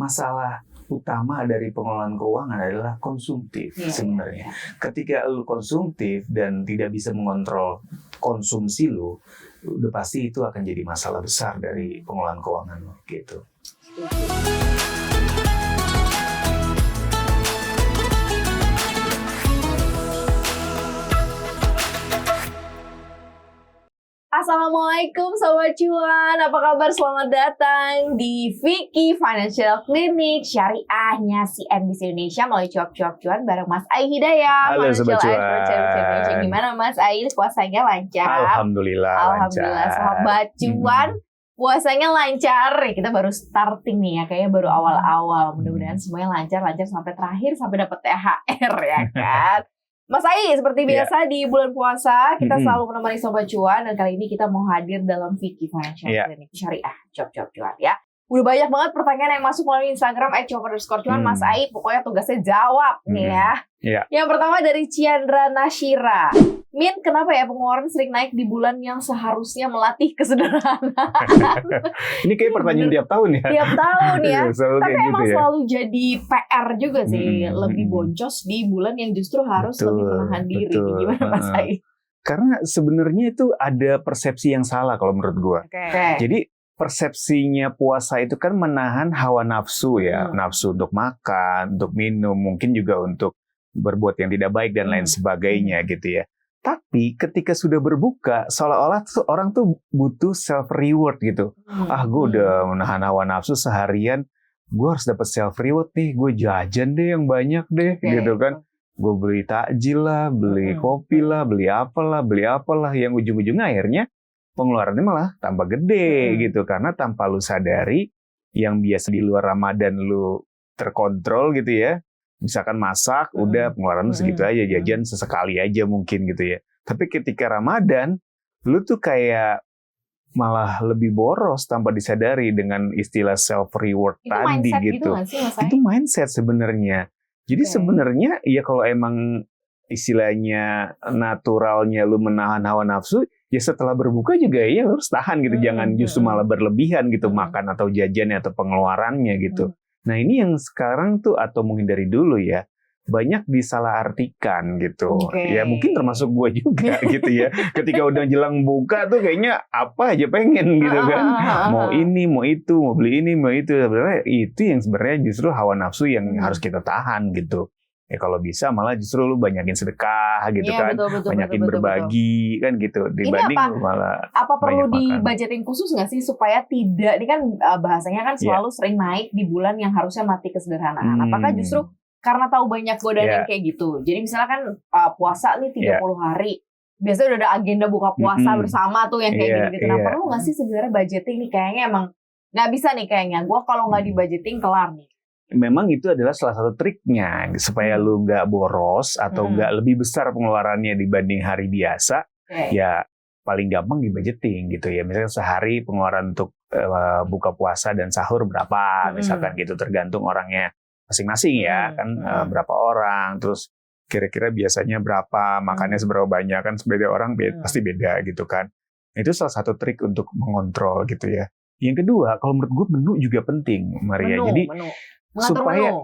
masalah utama dari pengelolaan keuangan adalah konsumtif sebenarnya. Ketika lu konsumtif dan tidak bisa mengontrol konsumsi lu, udah pasti itu akan jadi masalah besar dari pengelolaan keuangan lu gitu. Assalamualaikum Sobat Cuan, apa kabar? Selamat datang di Vicky Financial Clinic, syariahnya CNBC Indonesia melalui Cuap-Cuap Cuan bareng Mas Ai Hidayah. Halo Sobat Cuan. Indonesia. Gimana Mas Ai, puasanya lancar? Alhamdulillah Alhamdulillah, lancar. Sobat Cuan. Puasanya lancar, kita baru starting nih ya, kayaknya baru awal-awal. Mudah-mudahan semuanya lancar sampai terakhir, sampai dapat THR ya kan. Mas Ai, seperti biasa di bulan puasa, kita selalu menemani Sobat Cuan, dan kali ini kita mau hadir dalam Vicky Financial Clinic Syariah Cuap-Cuap Cuan ya. Udah banyak banget pertanyaan yang masuk melalui Instagram @cuap_cuan. Mas Ai, pokoknya tugasnya jawab nih ya. Yang pertama dari Ciandra Nashira. Min, kenapa ya pengeluaran sering naik di bulan yang seharusnya melatih kesederhanaan? Ini kayak pertanyaan tiap tahun ya. Tiap tahun ya. Tapi emang gitu selalu jadi PR juga sih. Lebih boncos di bulan yang justru harus lebih menahan diri. Gimana Mas Ai? Karena sebenarnya itu ada persepsi yang salah kalau menurut gua. Jadi persepsinya puasa itu kan menahan hawa nafsu ya. Nafsu untuk makan, untuk minum, mungkin juga untuk berbuat yang tidak baik dan lain sebagainya gitu ya. Tapi ketika sudah berbuka, seolah-olah tuh orang tuh butuh self reward gitu. Gue udah menahan hawa nafsu seharian, gue harus dapat self reward nih. Gue jajan deh yang banyak deh, gitu kan. Gue beli takjil lah, beli kopi lah, beli apalah. Yang ujung-ujungnya akhirnya pengeluarannya malah tambah gede gitu. Karena tanpa lu sadari, yang biasa di luar Ramadan lu terkontrol gitu ya. Misalkan masak, udah pengeluaran lu segitu aja, jajan sesekali aja mungkin gitu ya. Tapi ketika Ramadan, lu tuh kayak malah lebih boros tanpa disadari dengan istilah self reward itu tadi gitu. Itu mindset sebenarnya. Jadi sebenarnya ya kalau emang istilahnya naturalnya lu menahan hawa nafsu, ya setelah berbuka juga ya lu harus tahan gitu. Jangan justru malah berlebihan gitu makan atau jajannya atau pengeluarannya gitu. Nah ini yang sekarang tuh atau mungkin dari dulu ya banyak disalahartikan gitu. Ya mungkin termasuk gue juga gitu ya. Ketika udah jelang buka tuh kayaknya apa aja pengen gitu kan. Mau ini, mau itu, mau beli ini, mau itu. Sebenarnya itu yang sebenarnya justru hawa nafsu yang harus kita tahan gitu. Ya kalau bisa malah justru lu banyakin sedekah gitu kan. Banyakin berbagi kan gitu. Dibanding lu malah apa perlu dibajetin khusus nggak sih supaya tidak, ini kan bahasanya kan selalu sering naik di bulan yang harusnya mati kesederhanaan. Apakah justru karena tahu banyak godaan yang kayak gitu. Jadi misalnya kan puasa nih 30 hari. Biasanya udah ada agenda buka puasa bersama tuh yang kayak gitu. Nah perlu nggak sih sebenarnya budgeting nih? Kayaknya emang nggak bisa nih kayaknya. Gue kalau nggak dibudgeting kelar nih. Memang itu adalah salah satu triknya supaya lu nggak boros atau nggak lebih besar pengeluarannya dibanding hari biasa. Ya paling gampang dibudgeting gitu ya. Misalnya sehari pengeluaran untuk buka puasa dan sahur berapa, misalkan gitu, tergantung orangnya masing-masing ya kan, berapa orang, terus kira-kira biasanya berapa, makannya seberapa banyak, kan beda orang pasti beda gitu kan. Itu salah satu trik untuk mengontrol gitu ya. Yang kedua, kalau menurut gue menu juga penting, Maria. Jadi supaya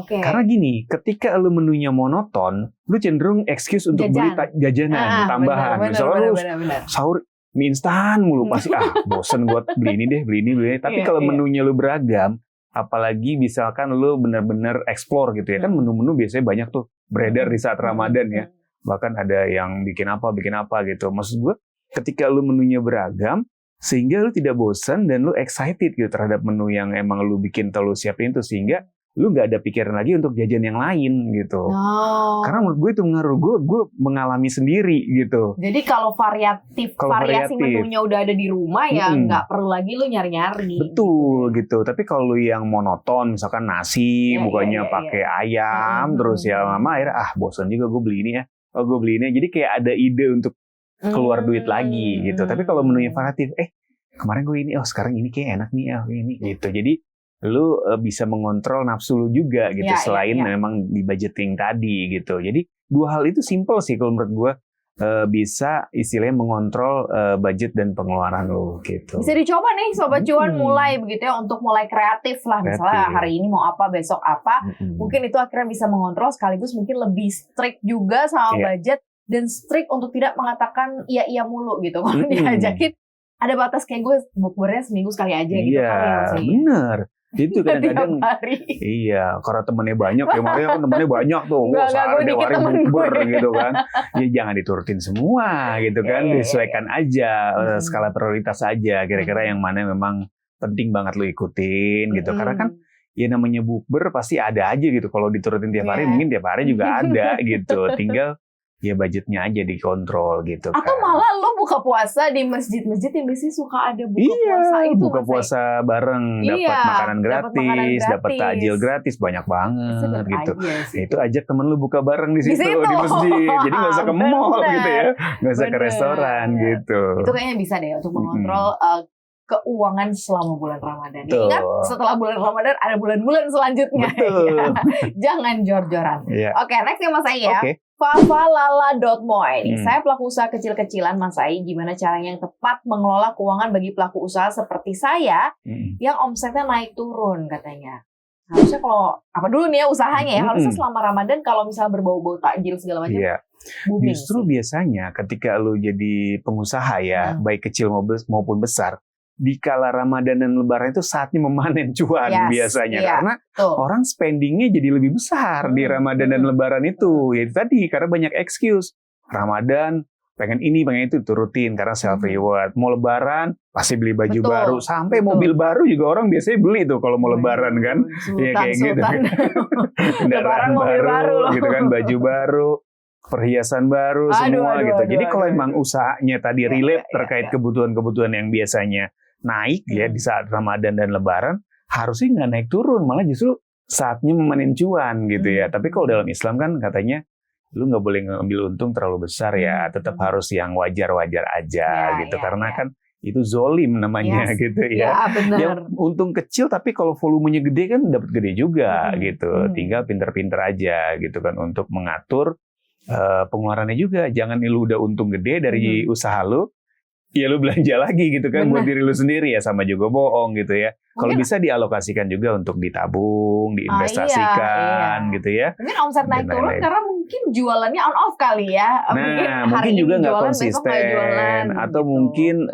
karena gini, ketika lu menunya monoton, lu cenderung excuse untuk beli jajanan tambahan. Misalnya lu sahur mie instan mulu, pasti bosen gue beli ini. Tapi kalau menunya lu beragam, apalagi misalkan lu benar-benar explore gitu ya, kan menu-menu biasanya banyak tuh beredar di saat Ramadan ya. Bahkan ada yang bikin apa gitu. Maksud gue, ketika lu menunya beragam, sehingga lu tidak bosan dan lu excited gitu terhadap menu yang emang lu bikin atau lu siapin itu, sehingga lu nggak ada pikiran lagi untuk jajan yang lain gitu. Karena menurut gue itu mengaruh gue mengalami sendiri gitu. Jadi kalau variasi menunya udah ada di rumah ya nggak perlu lagi lu nyari-nyari. Betul gitu. Tapi kalau lu yang monoton, misalkan nasi bukannya pakai ayam terus ya lama akhirnya bosan juga gue beli ini ya. Gue beli ini. Jadi kayak ada ide untuk keluar duit lagi gitu. Tapi kalau menunya variatif, kemarin gue ini, sekarang ini kayak enak nih ini gitu. Jadi lu bisa mengontrol nafsu lu juga gitu, selain memang di budgeting tadi gitu. Jadi dua hal itu simple sih kalau menurut gue. bisa istilahnya mengontrol budget dan pengeluaran lo gitu. Bisa dicoba nih Sobat Cuan mulai begitu ya, untuk mulai kreatif lah. Misalnya hari ini mau apa, besok apa. Mungkin itu akhirnya bisa mengontrol, sekaligus mungkin lebih strict juga sama budget, dan strict untuk tidak mengatakan iya mulu gitu. Kalau diajakin ada batas, kayak gue bukbernya seminggu sekali aja gitu. Iya, bener. Itu kadang-kadang iya, karena temennya banyak ya, makanya kan temennya banyak tuh, sehari tiap hari bukber gitu kan. Ya jangan diturutin semua gitu kan, disesuaikan aja skala prioritas aja, kira-kira yang mana memang penting banget lo ikutin gitu. Karena kan ya namanya bukber pasti ada aja gitu, kalau diturutin tiap hari mungkin tiap hari juga ada gitu. Tinggal ya budgetnya aja dikontrol gitu kan. Atau malah lo buka puasa di masjid-masjid yang biasanya suka ada buka puasa itu. Buka puasa bareng, dapat makanan gratis, dapat takjil gratis, banyak banget gitu. Itu ajak temen lu buka bareng di situ di masjid. Jadi nggak usah ke mall gitu ya, nggak usah ke restoran gitu. Itu kayaknya bisa deh untuk mengontrol keuangan selama bulan Ramadan. Ingat, setelah bulan Ramadan ada bulan-bulan selanjutnya. Jangan jor-joran. Oke, next ya Mas Ai ya. Favalala.moy. Saya pelaku usaha kecil-kecilan, Mas Ai. Gimana caranya yang tepat mengelola keuangan bagi pelaku usaha seperti saya yang omsetnya naik turun katanya. Harusnya kalau apa dulu nih ya usahanya ya, harusnya selama Ramadan kalau misalnya berbau-bau takjil segala macam. Justru biasanya ketika lu jadi pengusaha ya, baik kecil maupun besar, di kala Ramadan dan Lebaran itu saatnya memanen cuan biasanya. Karena orang spendingnya jadi lebih besar di Ramadan dan Lebaran itu. Ya itu tadi, karena banyak excuse. Ramadan, pengen ini, pengen itu, turutin karena self reward. Mau Lebaran, pasti beli baju baru. Sampai mobil baru juga orang biasanya beli tuh kalau mau Lebaran kan. Ya kayak gitu. Kendaraan baru gitu kan, baju baru, perhiasan baru, semua gitu. Jadi kalau emang usahanya tadi relate terkait kebutuhan-kebutuhan yang biasanya naik ya di saat Ramadan dan Lebaran, harusnya nggak naik turun, malah justru saatnya memanen cuan gitu ya. Tapi kalau dalam Islam kan katanya lu nggak boleh ngambil untung terlalu besar ya, tetap harus yang wajar-wajar aja gitu, karena kan itu zolim namanya gitu ya. Yang untung kecil tapi kalau volumenya gede kan dapat gede juga gitu. Tinggal pinter-pinter aja gitu kan untuk mengatur pengeluarannya juga. Jangan lu udah untung gede dari usaha lu, ya lu belanja lagi gitu kan buat diri lu sendiri, ya sama juga bohong gitu ya. Kalau bisa dialokasikan juga untuk ditabung, diinvestasikan gitu ya. Mungkin omset naik turun karena mungkin jualannya on off kali ya. Mungkin juga nggak konsisten, atau mungkin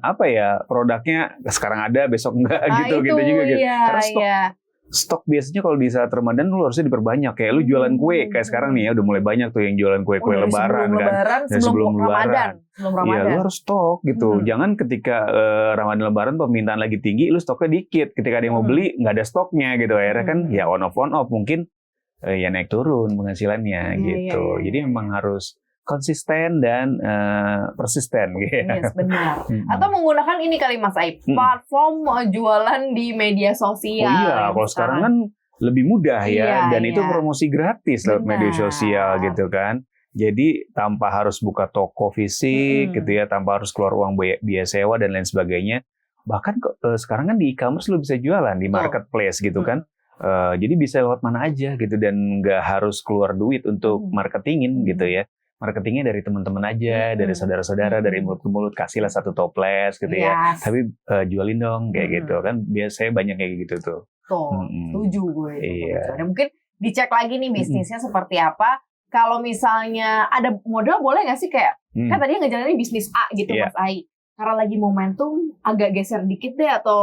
apa ya, produknya sekarang ada besok enggak gitu juga gitu. Karena stok biasanya kalau di saat Ramadan lu harusnya diperbanyak. Kayak lu jualan kue, kayak sekarang nih ya udah mulai banyak tuh yang jualan kue-kue Lebaran kan. Sebelum Ramadan. Iya, lu harus stok gitu. Jangan ketika Ramadan Lebaran permintaan lagi tinggi, lu stoknya dikit. Ketika ada yang mau beli, nggak ada stoknya gitu. Akhirnya kan ya on off. Mungkin ya naik turun penghasilannya gitu. Jadi memang harus konsisten dan persisten gitu. Yes, benar. Atau menggunakan ini kali Mas Aib, platform jualan di media sosial. Kalau sekarang kan lebih mudah ya, dan itu promosi gratis lewat media sosial gitu kan. Jadi tanpa harus buka toko fisik gitu ya, tanpa harus keluar uang biaya sewa dan lain sebagainya. Bahkan sekarang kan di e-commerce lu bisa jualan di marketplace gitu kan. Jadi bisa lewat mana aja gitu, dan nggak harus keluar duit untuk marketingin gitu ya. Marketingnya dari teman-teman aja, dari saudara-saudara, dari mulut ke mulut, kasihlah satu toples gitu ya. Tapi jualin dong kayak gitu kan. Biasanya banyak kayak gitu tuh. Setuju gue. Mungkin dicek lagi nih bisnisnya seperti apa. Kalau misalnya ada modal, boleh nggak sih kayak kan tadi ngejalanin bisnis A gitu Mas Ai. Karena lagi momentum agak geser dikit deh, atau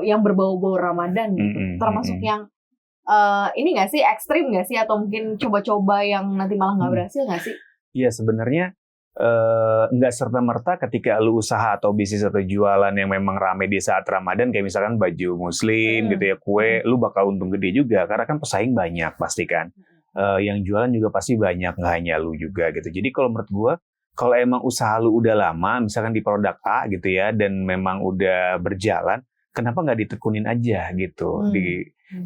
yang berbau-bau Ramadan gitu. Termasuk yang ini nggak sih, ekstrim nggak sih, atau mungkin coba-coba yang nanti malah nggak berhasil nggak sih? Iya, sebenarnya nggak serta-merta ketika lu usaha atau bisnis atau jualan yang memang rame di saat Ramadan, kayak misalkan baju muslim gitu ya, kue, lu bakal untung gede juga, karena kan pesaing banyak pasti kan. Yang jualan juga pasti banyak, nggak hanya lu juga gitu. Jadi kalau menurut gua, kalau emang usaha lu udah lama, misalkan di produk A gitu ya, dan memang udah berjalan, kenapa nggak ditekunin aja gitu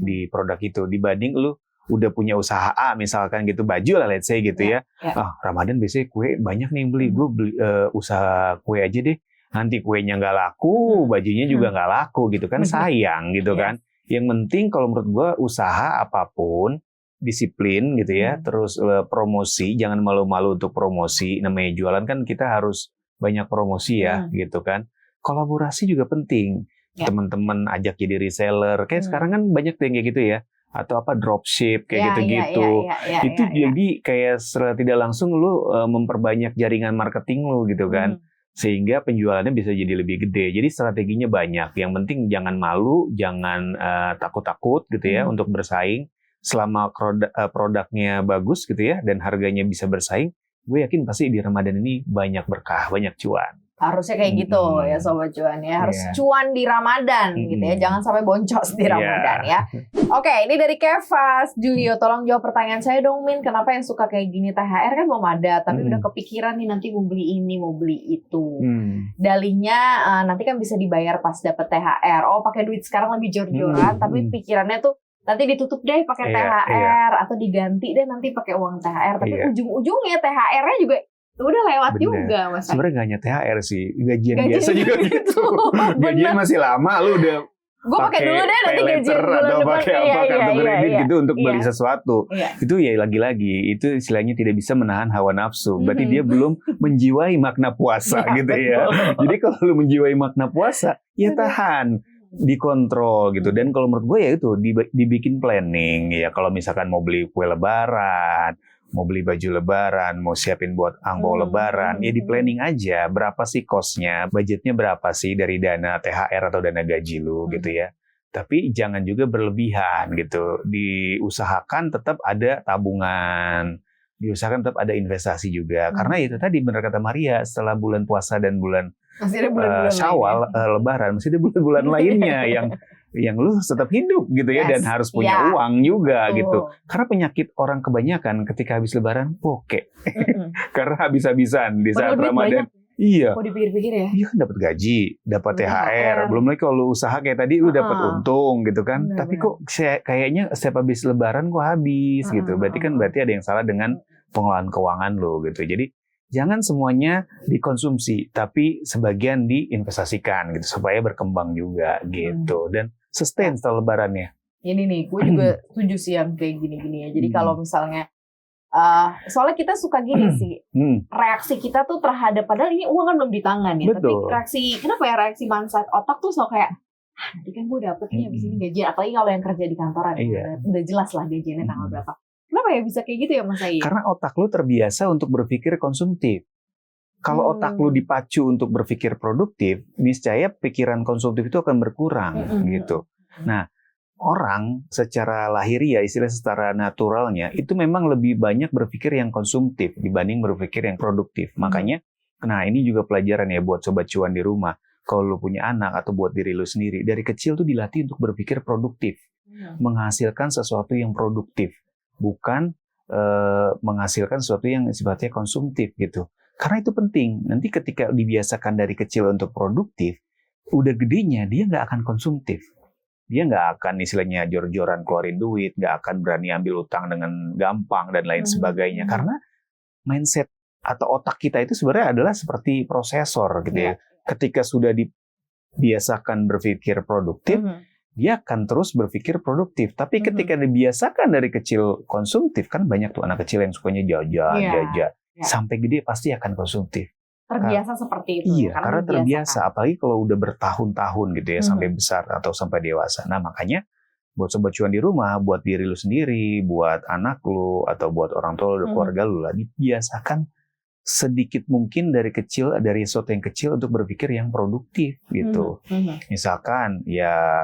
di produk itu, dibanding lu udah punya usaha A misalkan gitu, baju lah let's say gitu ya. Ramadan biasanya kue banyak nih yang beli, gue beli usaha kue aja deh, nanti kuenya nggak laku, bajunya juga nggak laku gitu kan, sayang gitu kan. Yang penting kalau menurut gue, usaha apapun disiplin gitu ya, terus promosi, jangan malu-malu untuk promosi. Namanya jualan kan kita harus banyak promosi ya, gitu kan. Kolaborasi juga penting. Teman-teman ajak jadi reseller. Kayak sekarang kan banyak yang kayak gitu ya. Atau apa dropship kayak gitu-gitu. Itu jadi kayak secara tidak langsung lu memperbanyak jaringan marketing lu gitu kan. Sehingga penjualannya bisa jadi lebih gede. Jadi strateginya banyak. Yang penting jangan malu, jangan takut-takut gitu ya untuk bersaing. Selama produknya bagus gitu ya dan harganya bisa bersaing, gue yakin pasti di Ramadan ini banyak berkah, banyak cuan. Harusnya kayak gitu ya Sobat Cuan ya. Harus cuan di Ramadan gitu ya. Jangan sampai boncos di Ramadan ya. Oke, ini dari Kevas. Julio, tolong jawab pertanyaan saya dong Min. Kenapa yang suka kayak gini THR kan belum ada. Tapi udah kepikiran nih nanti mau beli ini, mau beli itu. Dalihnya nanti kan bisa dibayar pas dapet THR. Oh pakai duit sekarang lebih jor-joran. Tapi pikirannya tuh nanti ditutup deh pakai THR. Atau diganti deh nanti pakai uang THR. Tapi ujung-ujungnya THR-nya juga udah lewat juga Mas. Sebenarnya nggak hanya THR sih, gajian biasa juga gitu. Gajian masih lama, lu udah gue pakai dulu deh nanti gajian bulan atau depan. pakai apa kartu kredit gitu untuk beli sesuatu. Itu ya lagi-lagi itu istilahnya tidak bisa menahan hawa nafsu. Berarti dia belum menjiwai makna puasa gitu ya. Jadi kalau lu menjiwai makna puasa, ya tahan, dikontrol gitu. Dan kalau menurut gue ya itu dibikin planning ya. Kalau misalkan mau beli kue lebaran, mau beli baju lebaran, mau siapin buat angpau lebaran, ya di planning aja berapa sih cost-nya, budgetnya berapa sih dari dana THR atau dana gaji lu gitu ya. Tapi jangan juga berlebihan gitu. Diusahakan tetap ada tabungan, diusahakan tetap ada investasi juga. Karena itu tadi benar kata Maria, setelah bulan puasa dan bulan Syawal, Lebaran, masih ada bulan-bulan lainnya yang lu tetap hidup gitu ya dan harus punya uang juga gitu. Karena penyakit orang kebanyakan ketika habis Lebaran bokeh. Karena habis-habisan di saat Ramadan. Iya. Mau dipikir-pikir ya. Iya kan dapat gaji, dapat THR. Belum lagi kalau lu usaha kayak tadi lu dapat untung gitu kan. Tapi kok kayaknya setiap habis Lebaran kok habis gitu. Berarti ada yang salah dengan pengelolaan keuangan lu gitu. Jadi jangan semuanya dikonsumsi, tapi sebagian diinvestasikan gitu supaya berkembang juga gitu dan sustain setelah Lebarannya. Ini nih, gue juga setuju sih yang kayak gini-gini ya. Jadi kalau misalnya, soalnya kita suka gini sih, reaksi kita tuh terhadap padahal ini uang kan belum di tangan ya. Betul. Tapi reaksi mindset otak tuh selalu kayak, nanti kan gue dapet nih abis ini gajian. Apalagi kalau yang kerja di kantoran, udah jelas lah gajiannya tanggal berapa. Kenapa ya bisa kayak gitu ya Mas Ai? Karena otak lu terbiasa untuk berpikir konsumtif. Kalau otak lu dipacu untuk berpikir produktif, niscaya pikiran konsumtif itu akan berkurang gitu. Nah, orang secara lahiriah, istilah secara naturalnya, itu memang lebih banyak berpikir yang konsumtif dibanding berpikir yang produktif. Makanya, nah ini juga pelajaran ya buat sobat cuan di rumah. Kalau lu punya anak atau buat diri lu sendiri, dari kecil tuh dilatih untuk berpikir produktif. Menghasilkan sesuatu yang produktif. Bukan menghasilkan sesuatu yang sifatnya konsumtif gitu. Karena itu penting. Nanti ketika dibiasakan dari kecil untuk produktif, udah gedenya dia nggak akan konsumtif. Dia nggak akan istilahnya jor-joran keluarin duit, nggak akan berani ambil utang dengan gampang dan lain sebagainya. Karena mindset atau otak kita itu sebenarnya adalah seperti prosesor gitu ya. Ketika sudah dibiasakan berpikir produktif, dia akan terus berpikir produktif. Tapi ketika dibiasakan dari kecil konsumtif, kan banyak tuh anak kecil yang sukanya jajan. Sampai gede pasti akan konsumtif. Terbiasa seperti itu. Iya, karena terbiasa. Apalagi kalau udah bertahun-tahun gitu ya, sampai besar atau sampai dewasa. Nah, makanya buat sobat cuan di rumah, buat diri lu sendiri, buat anak lu, atau buat orang tua lu, keluarga lu lah, dibiasakan sedikit mungkin dari sesuatu yang kecil untuk berpikir yang produktif gitu. Misalkan ya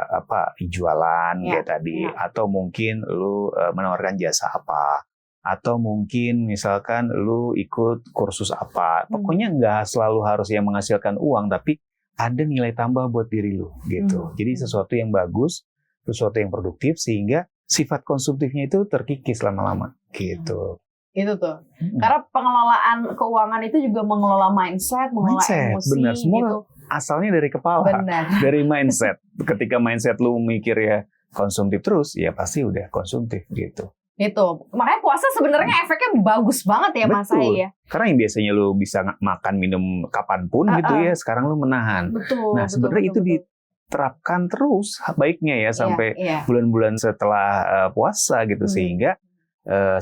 jualan kayak tadi, atau mungkin lu menawarkan jasa apa, atau mungkin misalkan lu ikut kursus apa. Pokoknya nggak selalu harus yang menghasilkan uang, tapi ada nilai tambah buat diri lu gitu. Jadi sesuatu yang bagus, sesuatu yang produktif sehingga sifat konsumtifnya itu terkikis lama-lama gitu. Itu tuh. Karena pengelolaan keuangan itu juga mengelola mindset, mengelola emosi. Benar, semua gitu. Asalnya dari kepala, dari mindset. Ketika mindset lu mikir ya konsumtif terus, ya pasti udah konsumtif gitu. Itu. Makanya puasa sebenarnya efeknya bagus banget ya Mas Ai ya. Karena yang biasanya lu bisa makan minum kapanpun gitu ya, sekarang lu menahan. Nah sebenarnya itu diterapkan terus baiknya ya sampai bulan-bulan setelah puasa gitu sehingga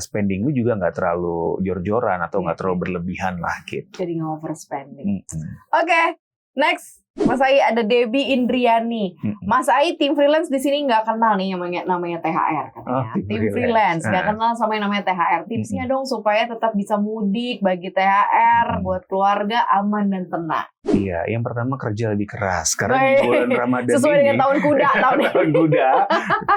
spending lu juga nggak terlalu jor-joran atau nggak terlalu berlebihan lah gitu. Jadi nggak overspending. Oke, next. Mas Ai ada Debbie Indriani. Mas Ai tim freelance di sini nggak kenal nih yang namanya THR katanya. Tim freelance nggak kenal sama yang namanya THR. Tipsnya dong supaya tetap bisa mudik bagi THR buat keluarga aman dan tenang. Iya, yang pertama kerja lebih keras karena di bulan Ramadan sesuai ini dengan tahun kuda tahun kuda,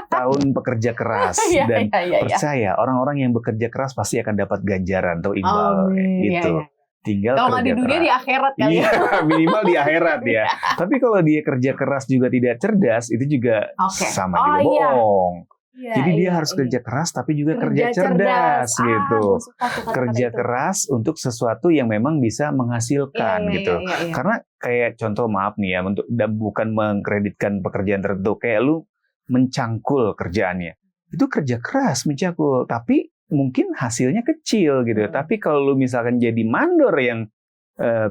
tahun pekerja keras dan percaya orang-orang yang bekerja keras pasti akan dapat ganjaran atau imbal gitu. Tinggal kalau nggak di dunia di akhirat kali ya. Minimal di akhirat ya. Tapi kalau dia kerja keras juga tidak cerdas, itu juga sama juga bohong. Jadi dia harus kerja keras tapi juga kerja cerdas gitu. Kerja keras untuk sesuatu yang memang bisa menghasilkan gitu. Karena kayak contoh maaf nih ya, untuk dan bukan mengkreditkan pekerjaan tertentu, kayak lu mencangkul kerjaannya. Itu kerja keras mencangkul, tapi mungkin hasilnya kecil gitu. Tapi kalau lu misalkan jadi mandor yang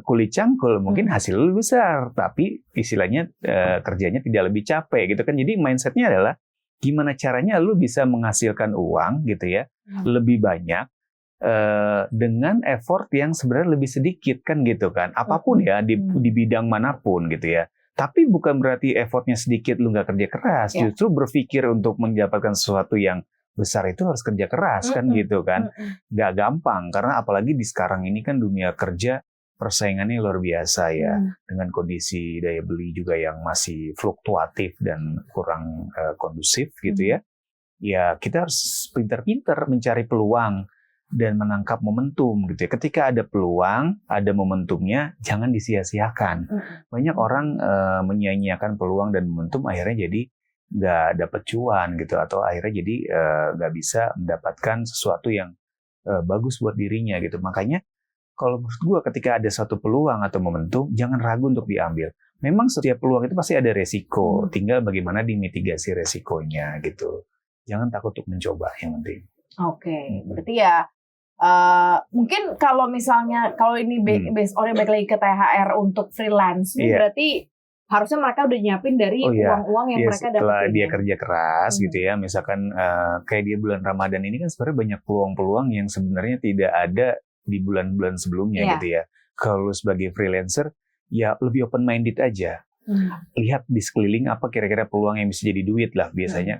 kulit cangkul, mungkin hasil lu besar, tapi istilahnya kerjanya tidak lebih capek gitu kan. Jadi mindsetnya adalah gimana caranya lu bisa menghasilkan uang gitu ya, lebih banyak dengan effort yang sebenarnya lebih sedikit kan gitu kan. Apapun ya di bidang manapun gitu ya. Tapi bukan berarti effortnya sedikit lu nggak kerja keras. Justru berpikir untuk mendapatkan sesuatu yang besar itu harus kerja keras kan gitu kan. Nggak gampang karena apalagi di sekarang ini kan dunia kerja persaingannya luar biasa ya, dengan kondisi daya beli juga yang masih fluktuatif dan kurang kondusif gitu ya. Ya kita harus pintar-pintar mencari peluang dan menangkap momentum gitu ya. Ketika ada peluang, ada momentumnya, jangan disia-siakan. Banyak orang menyia-nyiakan peluang dan momentum, akhirnya jadi nggak dapat cuan gitu, atau akhirnya jadi nggak bisa mendapatkan sesuatu yang bagus buat dirinya gitu. Makanya kalau menurut gue ketika ada satu peluang atau momentum, jangan ragu untuk diambil. Memang setiap peluang itu pasti ada resiko, tinggal bagaimana dimitigasi resikonya gitu. Jangan takut untuk mencoba, yang penting. Oke, berarti ya mungkin kalau misalnya kalau ini based on balik lagi ke THR untuk freelance, berarti harusnya mereka udah nyiapin dari uang-uang yang mereka dapat. Setelah dia kerja keras gitu ya, misalkan kayak di bulan Ramadan ini kan sebenarnya banyak peluang-peluang yang sebenarnya tidak ada di bulan-bulan sebelumnya gitu ya. Kalau sebagai freelancer ya lebih open minded aja. Lihat di sekeliling apa kira-kira peluang yang bisa jadi duit lah, biasanya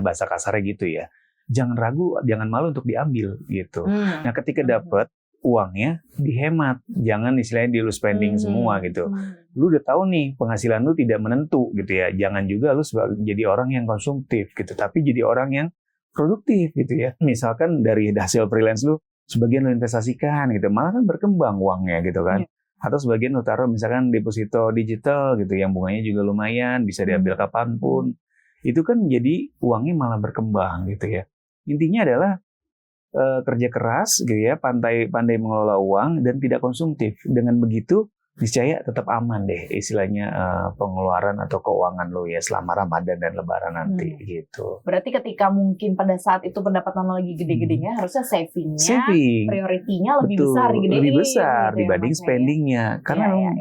bahasa kasarnya gitu ya. Jangan ragu, jangan malu untuk diambil gitu. Nah ketika dapat uangnya dihemat, jangan istilahnya di lu spending semua gitu. Lu udah tahu nih penghasilan lu tidak menentu gitu ya. Jangan juga lu jadi orang yang konsumtif gitu, tapi jadi orang yang produktif gitu ya. Misalkan dari hasil freelance lu sebagian lo investasikan gitu, malah kan berkembang uangnya gitu kan. Atau sebagian lo taruh misalkan deposito digital gitu, yang bunganya juga lumayan, bisa diambil kapanpun. Itu kan jadi uangnya malah berkembang gitu ya. Intinya adalah kerja keras gitu ya, pandai mengelola uang dan tidak konsumtif. Dengan begitu niscaya tetap aman deh istilahnya pengeluaran atau keuangan lo ya selama Ramadan dan Lebaran nanti gitu. Berarti ketika mungkin pada saat itu pendapatan lo lagi gede-gedenya, harusnya savingnya, prioritinya lebih besar dibanding spendingnya. Karena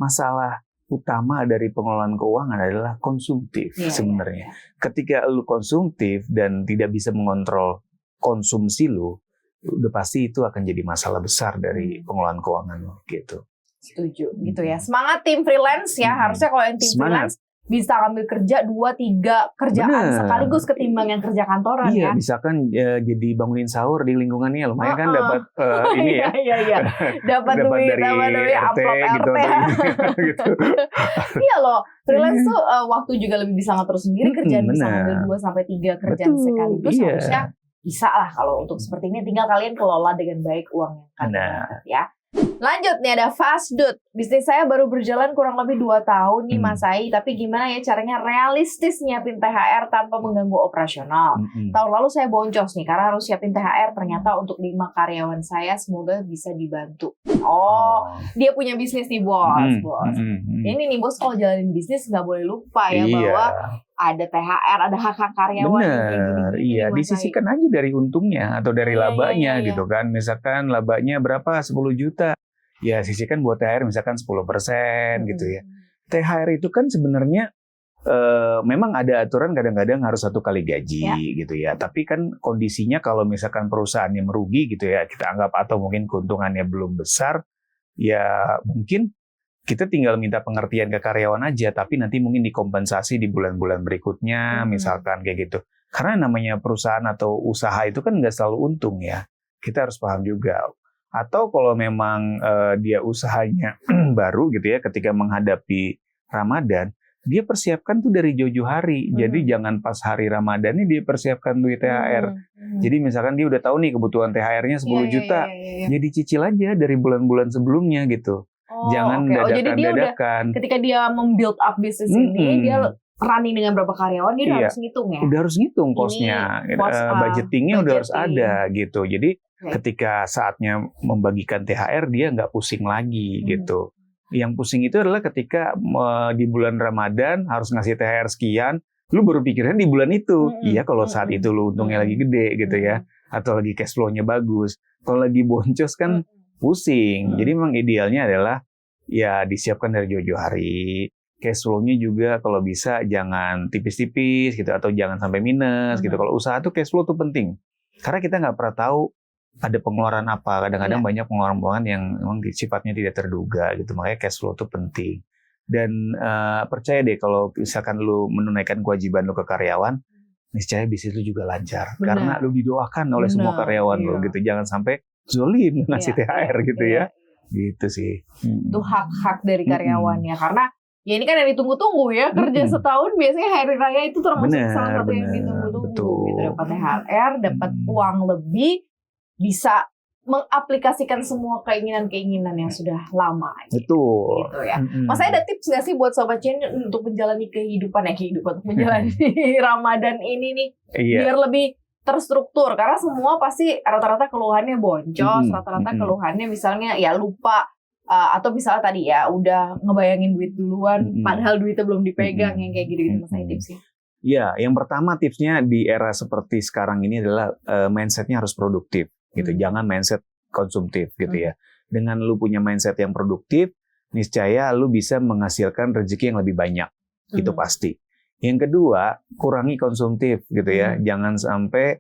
masalah utama dari pengelolaan keuangan adalah konsumtif sebenarnya. Ketika lo konsumtif dan tidak bisa mengontrol konsumsi lo, udah pasti itu akan jadi masalah besar dari pengelolaan keuangan lo gitu. Setuju gitu ya. Semangat tim freelance ya. Harusnya kalau yang tim freelance bisa ambil kerja 2-3 kerjaan sekaligus ketimbang yang kerja kantoran ya. Iya, misalkan jadi bangunin sahur di lingkungannya lumayan kan dapat ini ya. Iya. Dapat duit dari amplop RT gitu. Iya loh, freelance tuh waktu juga lebih bisa ngatur sendiri, kerjaan bisa ngambil 2-3 kerjaan sekaligus. Harusnya bisa lah kalau untuk seperti ini, tinggal kalian kelola dengan baik uang yang kalian dapat ya. Lanjut nih, ada Fast Dude. Bisnis saya baru berjalan kurang lebih 2 tahun nih Mas Ai, tapi gimana ya caranya realistis nyiapin THR tanpa mengganggu operasional. Tahun lalu saya boncos nih karena harus siapin THR, ternyata untuk 5 karyawan saya, semoga bisa dibantu. Dia punya bisnis nih bos. Ini nih bos, kalau jalanin bisnis nggak boleh lupa ya bahwa ada THR, ada hak-hak karyawan. Bener, iya. Disisihkan aja dari untungnya atau dari labanya gitu kan. Misalkan labanya berapa? 10 juta. Ya sisihkan buat THR misalkan 10% gitu ya. THR itu kan sebenarnya memang ada aturan kadang-kadang harus 1 kali gaji gitu ya. Tapi kan kondisinya kalau misalkan perusahaannya merugi gitu ya, kita anggap atau mungkin keuntungannya belum besar, ya mungkin kita tinggal minta pengertian ke karyawan aja, tapi nanti mungkin dikompensasi di bulan-bulan berikutnya, misalkan kayak gitu. Karena namanya perusahaan atau usaha itu kan nggak selalu untung ya. Kita harus paham juga. Atau kalau memang dia usahanya baru gitu ya, ketika menghadapi Ramadan, dia persiapkan tuh dari jauh-jauh hari. Jadi jangan pas hari Ramadan ini dia persiapkan duit THR. Jadi misalkan dia udah tahu nih kebutuhan THR-nya 10 juta. Jadi cicil aja dari bulan-bulan sebelumnya gitu. Jangan dadakan-dadakan. Ketika dia membuild up bisnis ini, dia running dengan berapa karyawan, dia harus ngitung ya? Udah harus ngitung cost-nya. Budgeting-nya udah harus ada gitu. Jadi ketika saatnya membagikan THR, dia nggak pusing lagi gitu. Yang pusing itu adalah ketika di bulan Ramadan harus ngasih THR sekian, lu baru pikirnya di bulan itu. Iya kalau saat itu lu untungnya lagi gede gitu ya, atau lagi cash flow-nya bagus. Kalau lagi boncos kan pusing. Jadi memang idealnya adalah ya disiapkan dari jauh-jauh hari. Cash flow-nya juga kalau bisa jangan tipis-tipis gitu, atau jangan sampai minus gitu. Kalau usaha tuh cash flow tuh penting. Karena kita nggak pernah tahu ada pengeluaran apa. Kadang-kadang banyak pengeluaran-pengeluaran yang memang sifatnya tidak terduga gitu. Makanya cash flow itu penting. Dan percaya deh kalau misalkan lu menunaikan kewajiban lu ke karyawan, niscaya bisnis lu juga lancar. Karena lu didoakan oleh semua karyawan lu gitu. Jangan sampai zolim ngasih THR gitu ya. Gitu sih. Itu hak-hak dari karyawannya. Karena ya ini kan yang ditunggu-tunggu ya. Kerja setahun biasanya hari raya itu termasuk salah satu yang ditunggu-tunggu. Gitu. Dapat THR, dapat uang lebih, bisa mengaplikasikan semua keinginan-keinginan yang sudah lama. Betul. Gitu ya. Mas, ada tips nggak sih buat Sobat Cuan untuk menjalani kehidupan untuk menjalani Ramadan ini nih biar lebih terstruktur? Karena semua pasti rata-rata keluhannya boncos, rata-rata keluhannya misalnya ya lupa, atau misalnya tadi ya udah ngebayangin duit duluan, padahal duitnya belum dipegang, yang kayak gitu-gitu. Mas, ada tipsnya? Ya, yang pertama tipsnya di era seperti sekarang ini adalah mindsetnya harus produktif. Gitu, jangan mindset konsumtif gitu ya. Dengan lu punya mindset yang produktif, niscaya lu bisa menghasilkan rezeki yang lebih banyak, itu pasti. Yang kedua, kurangi konsumtif gitu ya. Jangan sampai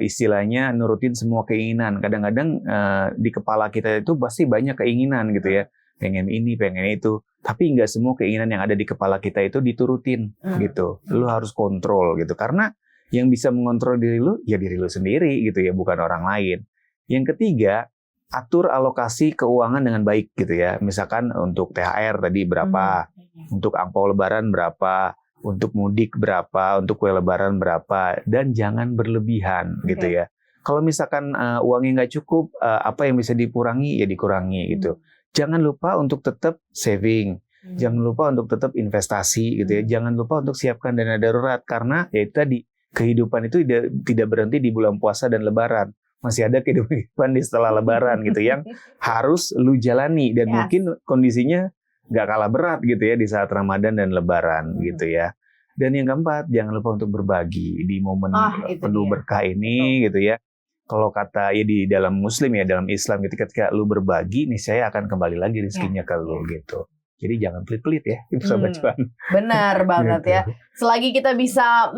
istilahnya nurutin semua keinginan. Kadang-kadang di kepala kita itu pasti banyak keinginan gitu ya. Pengen ini, pengen itu. Tapi nggak semua keinginan yang ada di kepala kita itu diturutin gitu. Lu harus kontrol gitu. Karena yang bisa mengontrol diri lu, ya diri lu sendiri gitu ya, bukan orang lain. Yang ketiga, atur alokasi keuangan dengan baik gitu ya. Misalkan untuk THR tadi berapa, untuk angpau lebaran berapa, untuk mudik berapa, untuk kue lebaran berapa, dan jangan berlebihan gitu ya. Kalau misalkan uangnya nggak cukup, apa yang bisa dikurangi, ya dikurangi gitu. Jangan lupa untuk tetap saving. Jangan lupa untuk tetap investasi gitu ya. Jangan lupa untuk siapkan dana darurat, karena ya itu tadi, kehidupan itu tidak berhenti di bulan puasa dan lebaran. Masih ada kehidupan di setelah lebaran gitu yang harus lu jalani. Dan mungkin kondisinya nggak kalah berat gitu ya di saat Ramadan dan lebaran gitu ya. Dan yang keempat, jangan lupa untuk berbagi di momen penuh berkah ini gitu ya. Kalau kata ya di dalam Muslim ya, dalam Islam gitu, ketika lu berbagi, niscaya akan kembali lagi rezekinya ke lu gitu. Jadi jangan pelit-pelit ya, itu Sobat Cuan. Benar banget ya. Selagi kita bisa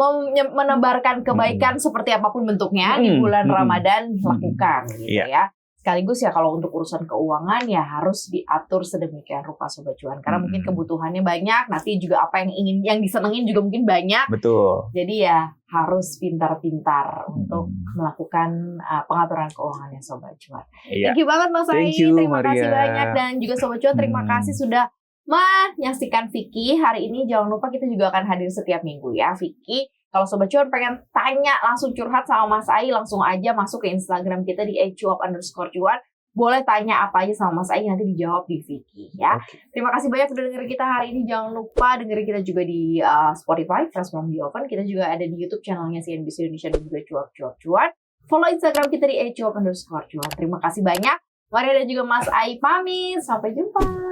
menebarkan kebaikan seperti apapun bentuknya di bulan Ramadan, lakukan gitu ya. Sekaligus ya kalau untuk urusan keuangan ya harus diatur sedemikian rupa Sobat Cuan. Karena mungkin kebutuhannya banyak, nanti juga apa yang disenengin juga mungkin banyak. Betul. Jadi ya harus pintar-pintar untuk melakukan pengaturan keuangannya Sobat Cuan. Thank you banget Mas Ai. Terima kasih banyak, dan juga Sobat Cuan terima kasih sudah menyaksikan Vicky. Hari ini jangan lupa kita juga akan hadir setiap minggu ya Vicky. Kalau Sobat Cuan pengen tanya langsung curhat sama Mas Ai, langsung aja masuk ke Instagram kita di @cuap_cuan. Boleh tanya apa aja sama Mas Ai, nanti dijawab di Vicky ya. Terima kasih banyak sudah dengerin kita hari ini. Jangan lupa dengerin kita juga di Spotify, Transform the Oven. Kita juga ada di YouTube channelnya CNBC Indonesia dan juga Cuap. Follow Instagram kita di @cuap_cuan. Terima kasih banyak. Maria dan juga Mas Ai pamit. Sampai jumpa.